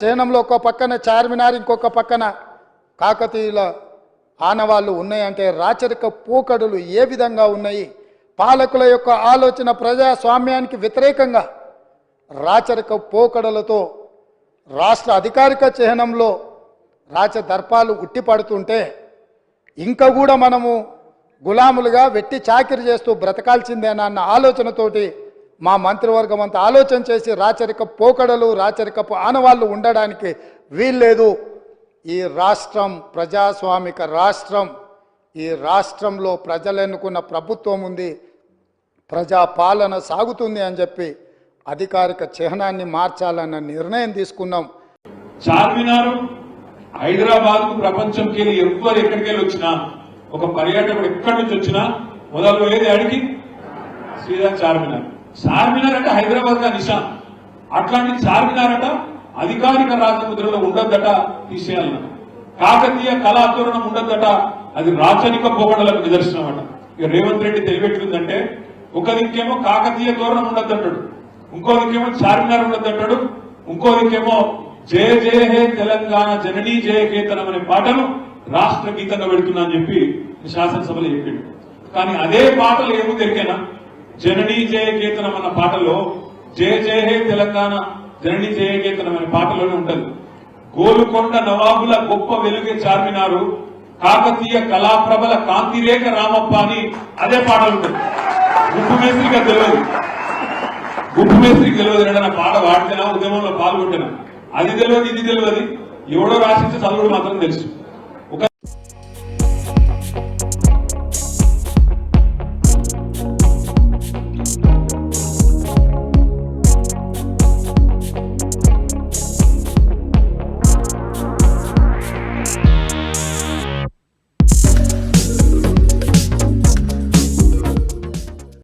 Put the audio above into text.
చిహ్నంలో ఒక పక్కన చార్మినార్ ఇంకొక పక్కన కాకతీయుల ఆనవాళ్ళు ఉన్నాయంటే రాచరిక పోకడులు ఏ విధంగా ఉన్నాయి, పాలకుల యొక్క ఆలోచన ప్రజాస్వామ్యానికి వ్యతిరేకంగా రాచరిక పోకడలతో రాష్ట్ర అధికారిక చిహ్నంలో రాచదర్పాలు ఉట్టిపడుతుంటే ఇంకా కూడా మనము గులాములుగా వెట్టి చాకిరి చేస్తూ బ్రతకాల్సిందేనన్న ఆలోచనతోటి మా మంత్రివర్గం అంతా ఆలోచన చేసి రాచరిక పోకడలు రాచరికపు ఆనవాళ్ళు ఉండడానికి వీల్లేదు. ఈ రాష్ట్రం ప్రజాస్వామిక రాష్ట్రం, ఈ రాష్ట్రంలో ప్రజలు ఎన్నుకున్న ప్రభుత్వం ఉంది, ప్రజాపాలన సాగుతుంది అని చెప్పి అధికారిక చిహ్నాన్ని మార్చాలన్న నిర్ణయం తీసుకున్నాం. చార్మినార్ హైదరాబాద్ కు ప్రపంచంకి ఎవరు ఎక్కడికి వచ్చినా ఒక పర్యాటకుడు ఎక్కడి నుంచి వచ్చినా మొదలు ఏది అడిగి శ్రీరామ్ చార్మినార్. చార్మినార్ అంటే హైదరాబాద్ గా నిషాన్. అట్లాంటి చార్మినార్ అట అధికారిక రాజముద్రలో ఉండద్దట, తీసేయాలన్నట. కాకతీయ కళాతోరణం ఉండద్దట, అది రాచరిక పోకడలకు నిదర్శనం అట. ఇక రేవంత్ రెడ్డి తెలియబెట్టిందంటే ఒక దిక్కేమో కాకతీయ తోరణం ఉండద్దంటాడు, ఇంకో దిక్కేమో చార్మినార్ ఉండద్దంటాడు, ఇంకో దిక్కేమో జయ జయ హే తెలంగాణ జననీ జయ కేతనం అనే పాటను రాష్ట్ర గీతంగా పెడుతున్నా అని చెప్పి శాసనసభలో చెప్పిండు. కానీ అదే పాటలు ఏమో దొరికేనా, జననీ జయ కేతనం అన్న పాటలో జయ జయ హే తెలంగాణ జననీ జయ కేతనం అనే పాటలోనే ఉంటది. గోలుకొండ నవాబుల గొప్ప వెలుగే చార్మినారు, కాకతీయ కళాప్రభల కాంతిరేఖ రామప్ప అని అదే పాటలు ఉంటుంది. గుప్పు మేస్త్రికి తెలియదు నా పాట వాడితేనా ఉద్యమంలో పాల్గొంటేనా, అది తెలియదు ఇది తెలియదు, ఎవడో రాసిస్తే చదువుడు మాత్రం తెలుసు.